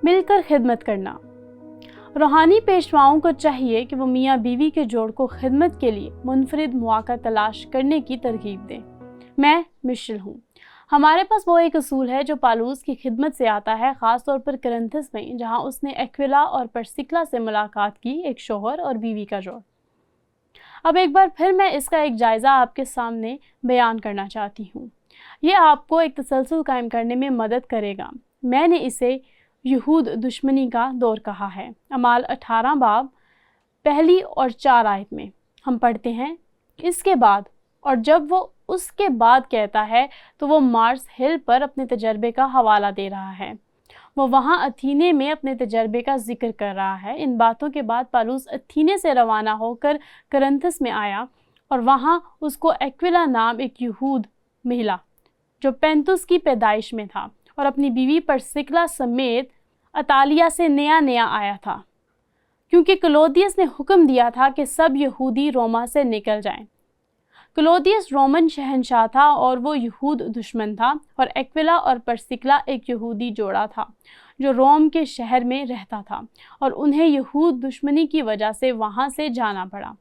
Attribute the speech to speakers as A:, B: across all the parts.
A: مل کر خدمت کرنا۔ روحانی پیشواؤں کو چاہیے کہ وہ میاں بیوی کے جوڑ کو خدمت کے لیے منفرد مواقع تلاش کرنے کی ترغیب دیں۔ میں مشل ہوں۔ ہمارے پاس وہ ایک اصول ہے جو پالوس کی خدمت سے آتا ہے، خاص طور پر کرنتھس میں، جہاں اس نے ایکویلا اور پرسکلا سے ملاقات کی، ایک شوہر اور بیوی کا جوڑ۔ اب ایک بار پھر میں اس کا ایک جائزہ آپ کے سامنے بیان کرنا چاہتی ہوں۔ یہ آپ کو ایک تسلسل قائم کرنے میں مدد کرے گا۔ میں نے اسے یہود دشمنی کا دور کہا ہے۔ اعمال 18 باب 1 اور 4 آیت میں ہم پڑھتے ہیں، اس کے بعد، اور جب وہ اس کے بعد کہتا ہے تو وہ مارس ہل پر اپنے تجربے کا حوالہ دے رہا ہے۔ وہ وہاں اتھینے میں اپنے تجربے کا ذکر کر رہا ہے۔ ان باتوں کے بعد پالوس اتھینے سے روانہ ہو کر کرنتھس میں آیا، اور وہاں اس کو ایکویلا نام ایک یہود ملا جو پینتس کی پیدائش میں تھا، اور اپنی بیوی پرسکلا سمیت اطالیہ سے نیا آیا تھا، کیونکہ کلودیس نے حکم دیا تھا کہ سب یہودی روما سے نکل جائیں۔ کلودیس رومن شہنشاہ تھا اور وہ یہود دشمن تھا، اور ایکویلا اور پرسکلا ایک یہودی جوڑا تھا جو روم کے شہر میں رہتا تھا، اور انہیں یہود دشمنی کی وجہ سے وہاں سے جانا پڑا۔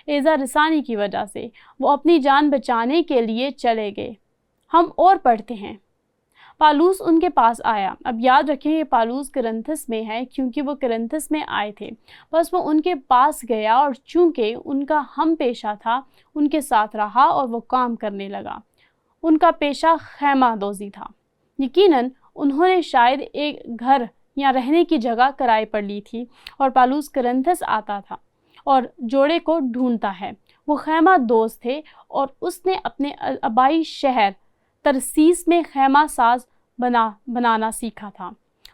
A: ایذا رسانی کی وجہ سے وہ اپنی جان بچانے کے لیے چلے گئے۔ ہم اور پڑھتے ہیں، پالوس ان کے پاس آیا۔ اب یاد رکھیں یہ پالوس کرنتھس میں ہے کیونکہ وہ کرنتھس میں آئے تھے، بس وہ ان کے پاس گیا، اور چونکہ ان کا ہم پیشہ تھا ان کے ساتھ رہا اور وہ کام کرنے لگا۔ ان کا پیشہ خیمہ دوزی تھا۔ یقیناً انہوں نے شاید ایک گھر یا رہنے کی جگہ کرائے پر لی تھی، اور پالوس کرنتھس آتا تھا اور جوڑے کو ڈھونڈتا ہے۔ وہ خیمہ دوز تھے، اور اس نے اپنے آبائی شہر ترسیس میں خیمہ ساز بنانا سیکھا تھا۔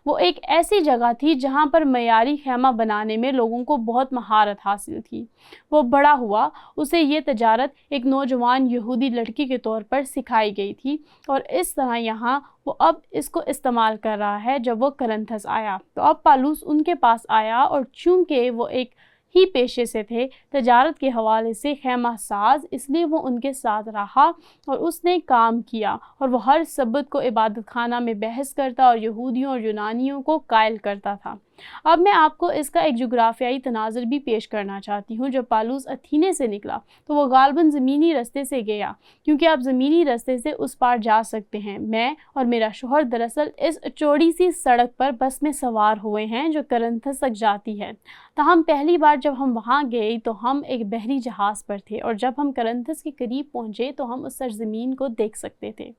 A: وہ ایک ایسی جگہ تھی جہاں پر معیاری خیمہ بنانے میں لوگوں کو بہت مہارت حاصل تھی۔ وہ بڑا ہوا، اسے یہ تجارت ایک نوجوان یہودی لڑکی کے طور پر سکھائی گئی تھی، اور اس طرح یہاں وہ اب اس کو استعمال کر رہا ہے۔ جب وہ کرنتھس آیا تو اب پالوس ان کے پاس آیا، اور چونکہ وہ ایک ہی پیشے سے تھے، تجارت کے حوالے سے خیمہ ساز، اس لیے وہ ان کے ساتھ رہا اور اس نے کام کیا، اور وہ ہر سبت کو عبادت خانہ میں بحث کرتا اور یہودیوں اور یونانیوں کو قائل کرتا تھا۔ اب میں آپ کو اس کا ایک جغرافیائی تناظر بھی پیش کرنا چاہتی ہوں۔ جب پالوس اتھینے سے نکلا تو وہ غالباً زمینی رستے سے گیا، کیونکہ آپ زمینی رستے سے اس پار جا سکتے ہیں۔ میں اور میرا شوہر دراصل اس چوڑی سی سڑک پر بس میں سوار ہوئے ہیں جو کرنتھس تک جاتی ہے۔ تاہم پہلی بار جب ہم وہاں گئے تو ہم ایک بحری جہاز پر تھے، اور جب ہم کرنتھس کے قریب پہنچے تو ہم اس سرزمین کو دیکھ سکتے تھے،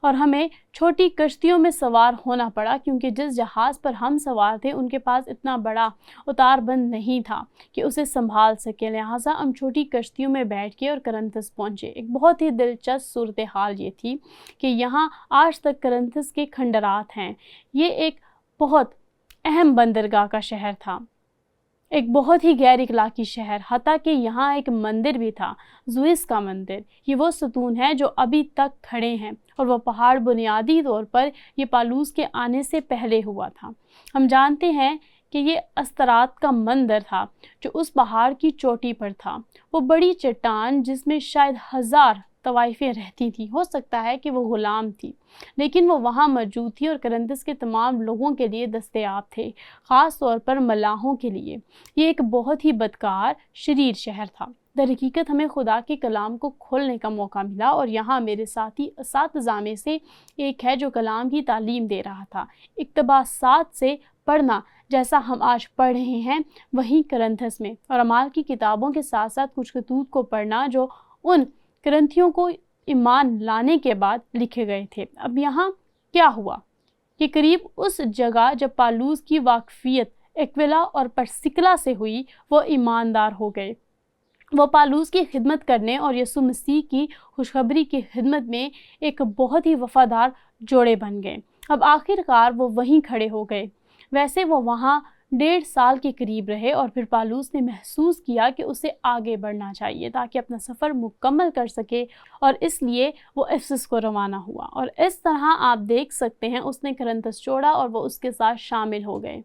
A: اور ہمیں چھوٹی کشتیوں میں سوار ہونا پڑا، کیونکہ جس جہاز پر ہم سوار تھے ان کے پاس اتنا بڑا اتار بند نہیں تھا کہ اسے سنبھال سکے، لہٰذا ہم چھوٹی کشتیوں میں بیٹھ کے اور کرنتھس پہنچے۔ ایک بہت ہی دلچسپ صورتحال یہ تھی کہ یہاں آج تک کرنتھس کے کھنڈرات ہیں۔ یہ ایک بہت اہم بندرگاہ کا شہر تھا، ایک بہت ہی غیر اخلاقی شہر، حتیٰ کہ یہاں ایک مندر بھی تھا، زوئس کا مندر۔ یہ وہ ستون ہے جو ابھی تک کھڑے ہیں، اور وہ پہاڑ بنیادی طور پر یہ پالوس کے آنے سے پہلے ہوا تھا۔ ہم جانتے ہیں کہ یہ استرات کا مندر تھا جو اس پہاڑ کی چوٹی پر تھا۔ وہ بڑی چٹان جس میں شاید 1000 طوائفیں رہتی تھیں، ہو سکتا ہے کہ وہ غلام تھی، لیکن وہ وہاں موجود تھی اور کرنتھس کے تمام لوگوں کے لیے دستیاب تھے، خاص طور پر ملاحوں کے لیے۔ یہ ایک بہت ہی بدکار، شریر شہر تھا۔ در حقیقت ہمیں خدا کے کلام کو کھولنے کا موقع ملا، اور یہاں میرے ساتھی اساتذہ میں سے ایک ہے جو کلام کی تعلیم دے رہا تھا۔ اقتباسات سے پڑھنا جیسا ہم آج پڑھ رہے ہیں وہیں کرنتھس میں، اور اعمال کی کتابوں کے ساتھ ساتھ کچھ خطوط کو پڑھنا جو ان کرنتھیوں کو ایمان لانے کے بعد لکھے گئے تھے۔ اب یہاں کیا ہوا کہ قریب اس جگہ جب پالوس کی واقفیت ایکویلا اور پرسکلا سے ہوئی، وہ ایماندار ہو گئے۔ وہ پالوس کی خدمت کرنے اور یسوع مسیح کی خوشخبری کی خدمت میں ایک بہت ہی وفادار جوڑے بن گئے۔ اب آخر کار وہ وہیں کھڑے ہو گئے۔ ویسے وہ وہاں 1.5 سال کے قریب رہے، اور پھر پالوس نے محسوس کیا کہ اسے آگے بڑھنا چاہیے تاکہ اپنا سفر مکمل کر سکے، اور اس لیے وہ افسس کو روانہ ہوا۔ اور اس طرح آپ دیکھ سکتے ہیں اس نے کرنتھس چھوڑا اور وہ اس کے ساتھ شامل ہو گئے۔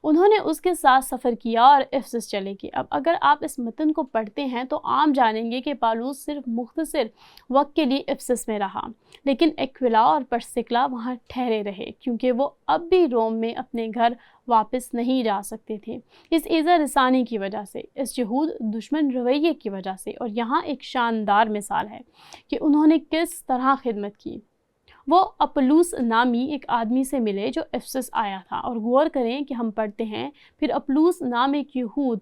A: انہوں نے اس کے ساتھ سفر کیا اور افسس چلے گئے۔ اب اگر آپ اس متن کو پڑھتے ہیں تو عام جانیں گے کہ پالوس صرف مختصر وقت کے لیے افسس میں رہا، لیکن ایکویلا اور پرسکلا وہاں ٹھہرے رہے کیونکہ وہ اب بھی روم میں اپنے گھر واپس نہیں جا سکتے تھے، اس ایذا رسانی کی وجہ سے، اس یہود دشمن رویے کی وجہ سے۔ اور یہاں ایک شاندار مثال ہے کہ انہوں نے کس طرح خدمت کی۔ وہ اپلوس نامی ایک آدمی سے ملے جو افسس آیا تھا، اور غور کریں کہ ہم پڑھتے ہیں پھر اپلوس نام ایک یہود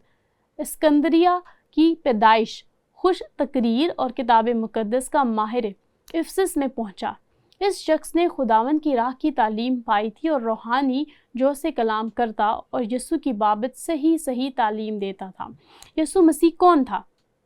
A: اسکندریہ کی پیدائش، خوش تقریر اور کتاب مقدس کا ماہر افسس میں پہنچا۔ اس شخص نے خداوند کی راہ کی تعلیم پائی تھی اور روحانی جو سے کلام کرتا اور یسوع کی بابت صحیح تعلیم دیتا تھا۔ یسوع مسیح کون تھا؟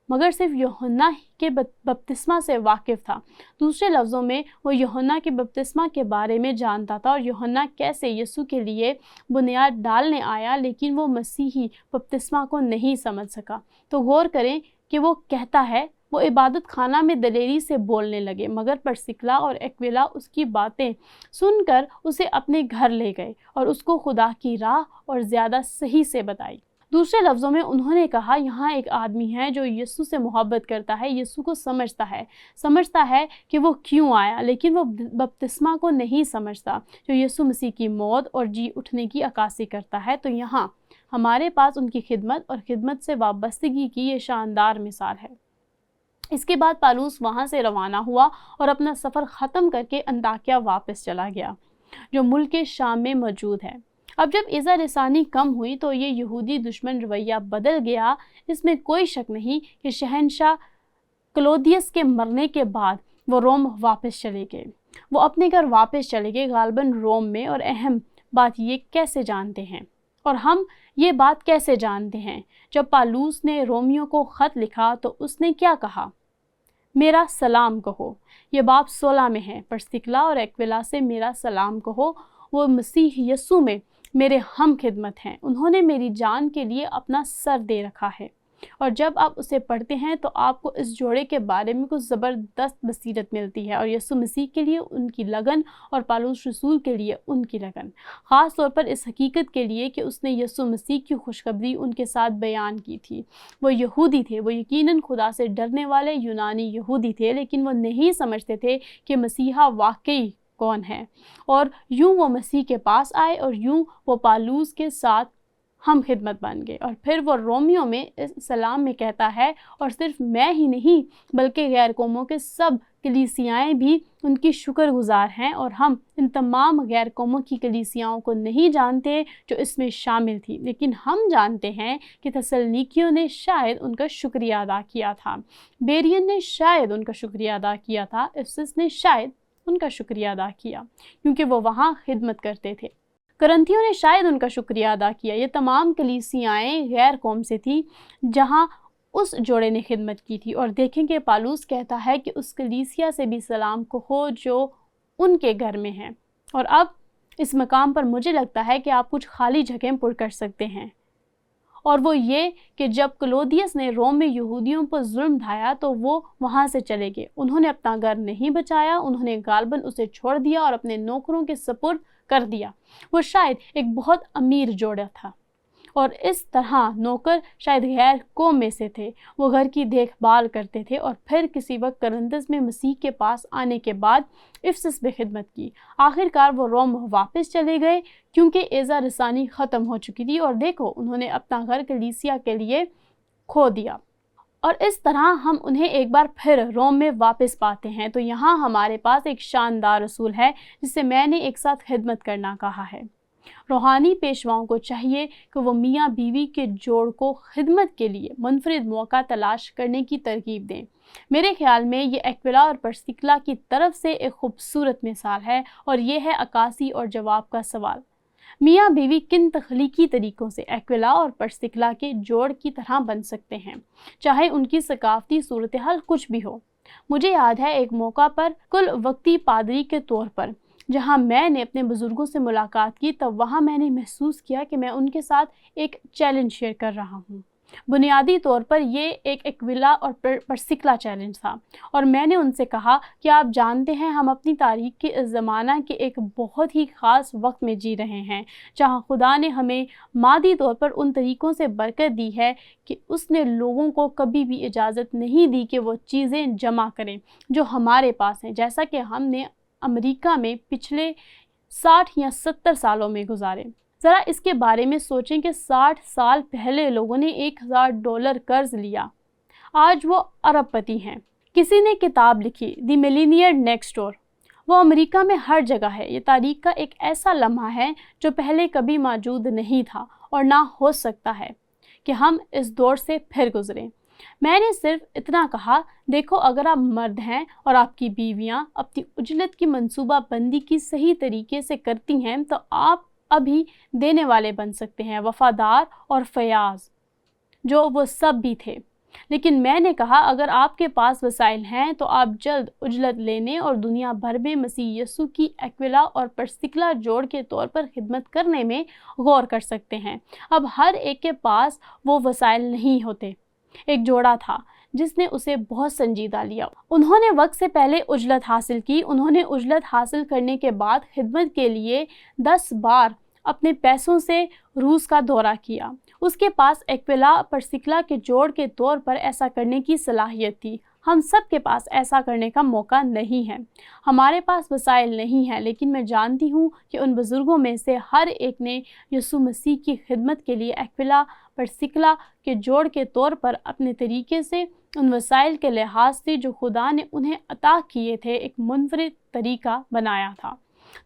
A: مگر صرف یوحنا کے بپتسمہ سے واقف تھا۔ دوسرے لفظوں میں وہ یوحنا کے بپتسمہ کے بارے میں جانتا تھا اور یوحنا کیسے یسوع کے لیے بنیاد ڈالنے آیا، لیکن وہ مسیحی بپتسمہ کو نہیں سمجھ سکا۔ تو غور کریں کہ وہ کہتا ہے وہ عبادت خانہ میں دلیری سے بولنے لگے، مگر پرسکلا اور ایکویلا اس کی باتیں سن کر اسے اپنے گھر لے گئے اور اس کو خدا کی راہ اور زیادہ صحیح سے بتائی۔ دوسرے لفظوں میں انہوں نے کہا یہاں ایک آدمی ہے جو یسوع سے محبت کرتا ہے، یسوع کو سمجھتا ہے کہ وہ کیوں آیا، لیکن وہ بپتسمہ کو نہیں سمجھتا جو یسوع مسیح کی موت اور جی اٹھنے کی عکاسی کرتا ہے۔ تو یہاں ہمارے پاس ان کی خدمت اور خدمت سے وابستگی کی یہ شاندار مثال ہے۔ اس کے بعد پالوس وہاں سے روانہ ہوا اور اپنا سفر ختم کر کے انطاکیہ واپس چلا گیا جو ملک شام میں موجود ہے۔ اب جب ایذا رسانی کم ہوئی تو یہ یہودی دشمن رویہ بدل گیا۔ اس میں کوئی شک نہیں کہ شہنشاہ کلودیس کے مرنے کے بعد وہ روم واپس چلے گئے، وہ اپنے گھر واپس چلے گئے غالباً روم میں۔ اور اہم بات یہ کیسے جانتے ہیں، اور ہم یہ بات کیسے جانتے ہیں؟ جب پالوس نے رومیوں کو خط لکھا تو اس نے کیا کہا؟ میرا سلام کہو۔ یہ باب 16 میں ہے۔ پرسکلا اور ایکویلا سے میرا سلام کہو، وہ مسیح یسوع میں میرے ہم خدمت ہیں، انہوں نے میری جان کے لیے اپنا سر دے رکھا ہے۔ اور جب آپ اسے پڑھتے ہیں تو آپ کو اس جوڑے کے بارے میں کچھ زبردست بصیرت ملتی ہے، اور یسوع مسیح کے لیے ان کی لگن اور پالوس رسول کے لیے ان کی لگن، خاص طور پر اس حقیقت کے لیے کہ اس نے یسوع مسیح کی خوشخبری ان کے ساتھ بیان کی تھی۔ وہ یہودی تھے، وہ یقیناً خدا سے ڈرنے والے یونانی یہودی تھے، لیکن وہ نہیں سمجھتے تھے کہ مسیحا واقعی کون ہے۔ اور یوں وہ مسیح کے پاس آئے اور یوں وہ پالوس کے ساتھ ہم خدمت بن گئے۔ اور پھر وہ رومیوں میں اس سلام میں کہتا ہے، اور صرف میں ہی نہیں بلکہ غیر قوموں کے سب کلیسیائیں بھی ان کی شکر گزار ہیں، اور ہم ان تمام غیر قوموں کی کلیسیاؤں کو نہیں جانتے جو اس میں شامل تھی، لیکن ہم جانتے ہیں کہ تسلنیکیوں نے شاید ان کا شکریہ ادا کیا تھا، بیرین نے شاید ان کا شکریہ ادا کیا تھا، افسس نے شاید ان کا شکریہ ادا کیا کیونکہ وہ وہاں خدمت کرتے تھے، کرنتھیوں نے شاید ان کا شکریہ ادا کیا۔ یہ تمام کلیسیائیں غیر قوم سے تھی جہاں اس جوڑے نے خدمت کی تھی۔ اور دیکھیں کہ پالوس کہتا ہے کہ اس کلیسیا سے بھی سلام کہو جو ان کے گھر میں ہے۔ اور اب اس مقام پر مجھے لگتا ہے کہ آپ کچھ خالی جگہیں پر کر سکتے ہیں، اور وہ یہ کہ جب کلودیس نے روم میں یہودیوں پر ظلم ڈھایا تو وہ وہاں سے چلے گئے، انہوں نے اپنا گھر نہیں بچایا، انہوں نے غالباً اسے چھوڑ دیا اور اپنے نوکروں کے سپرد کر دیا۔ وہ شاید ایک بہت امیر جوڑا تھا، اور اس طرح نوکر شاید غیر قوم میں سے تھے، وہ گھر کی دیکھ بھال کرتے تھے، اور پھر کسی وقت کرنتس میں مسیح کے پاس آنے کے بعد افسس میں خدمت کی۔ آخر کار وہ روم واپس چلے گئے کیونکہ ایذا رسانی ختم ہو چکی تھی، اور دیکھو انہوں نے اپنا گھر کلیسیا کے لیے کھو دیا، اور اس طرح ہم انہیں ایک بار پھر روم میں واپس پاتے ہیں۔ تو یہاں ہمارے پاس ایک شاندار اصول ہے جسے میں نے ایک ساتھ خدمت کرنا کہا ہے۔ روحانی پیشواؤں کو چاہیے کہ وہ میاں بیوی کے جوڑ کو خدمت کے لیے منفرد موقع تلاش کرنے کی ترغیب دیں۔ میرے خیال میں یہ ایکویلا اور پرسکلا کی طرف سے ایک خوبصورت مثال ہے، اور یہ ہے عکاسی اور جواب کا سوال۔ میاں بیوی کن تخلیقی طریقوں سے ایکویلا اور پرسکلا کے جوڑ کی طرح بن سکتے ہیں، چاہے ان کی ثقافتی صورتحال کچھ بھی ہو۔ مجھے یاد ہے ایک موقع پر کل وقتی پادری کے طور پر جہاں میں نے اپنے بزرگوں سے ملاقات کی، تب وہاں میں نے محسوس کیا کہ میں ان کے ساتھ ایک چیلنج شیئر کر رہا ہوں۔ بنیادی طور پر یہ ایک ایکویلا اور پرسکلا چیلنج تھا، اور میں نے ان سے کہا کہ آپ جانتے ہیں ہم اپنی تاریخ کے اس زمانہ کے ایک بہت ہی خاص وقت میں جی رہے ہیں جہاں خدا نے ہمیں مادی طور پر ان طریقوں سے برکت دی ہے کہ اس نے لوگوں کو کبھی بھی اجازت نہیں دی کہ وہ چیزیں جمع کریں جو ہمارے پاس ہیں، جیسا کہ ہم نے امریکہ میں پچھلے 60 یا 70 سالوں میں گزارے۔ ذرا اس کے بارے میں سوچیں کہ 60 سال پہلے لوگوں نے $1000 قرض لیا، آج وہ ارب پتی ہیں۔ کسی نے کتاب لکھی دی ملینئر نیکسٹ ڈور، وہ امریکہ میں ہر جگہ ہے۔ یہ تاریخ کا ایک ایسا لمحہ ہے جو پہلے کبھی موجود نہیں تھا اور نہ ہو سکتا ہے کہ ہم اس دور سے پھر گزریں۔ میں نے صرف اتنا کہا، دیکھو اگر آپ مرد ہیں اور آپ کی بیویاں اپنی اجلت کی منصوبہ بندی کی صحیح طریقے سے کرتی ہیں تو آپ ابھی دینے والے بن سکتے ہیں، وفادار اور فیاض، جو وہ سب بھی تھے۔ لیکن میں نے کہا اگر آپ کے پاس وسائل ہیں تو آپ جلد اجلت لینے اور دنیا بھر میں مسیح یسوع کی ایکویلا اور پرسکلا جوڑ کے طور پر خدمت کرنے میں غور کر سکتے ہیں۔ اب ہر ایک کے پاس وہ وسائل نہیں ہوتے۔ ایک جوڑا تھا جس نے اسے بہت سنجیدہ لیا۔ انہوں نے وقت سے پہلے اجلت حاصل کی۔ انہوں نے اجلت حاصل کرنے کے بعد خدمت کے لیے 10 بار اپنے پیسوں سے روس کا دورہ کیا۔ اس کے پاس ایکویلا پرسکلا کے جوڑ کے طور پر ایسا کرنے کی صلاحیت تھی۔ ہم سب کے پاس ایسا کرنے کا موقع نہیں ہے، ہمارے پاس وسائل نہیں ہیں، لیکن میں جانتی ہوں کہ ان بزرگوں میں سے ہر ایک نے یسوع مسیح کی خدمت کے لیے ایکویلا پرسکلا کے جوڑ کے طور پر اپنے طریقے سے ان وسائل کے لحاظ سے جو خدا نے انہیں عطا کیے تھے ایک منفرد طریقہ بنایا تھا۔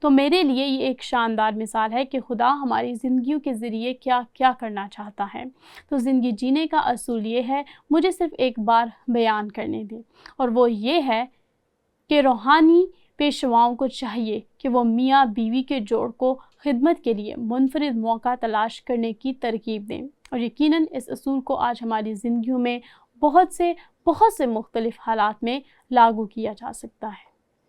A: تو میرے لیے یہ ایک شاندار مثال ہے کہ خدا ہماری زندگیوں کے ذریعے کیا کیا کرنا چاہتا ہے۔ تو زندگی جینے کا اصول یہ ہے، مجھے صرف ایک بار بیان کرنے دیں، اور وہ یہ ہے کہ روحانی پیشواؤں کو چاہیے کہ وہ میاں بیوی کے جوڑ کو خدمت کے لیے منفرد موقع تلاش کرنے کی ترغیب دیں، اور یقیناً اس اصول کو آج ہماری زندگیوں میں بہت سے مختلف حالات میں لاگو کیا جا سکتا ہے۔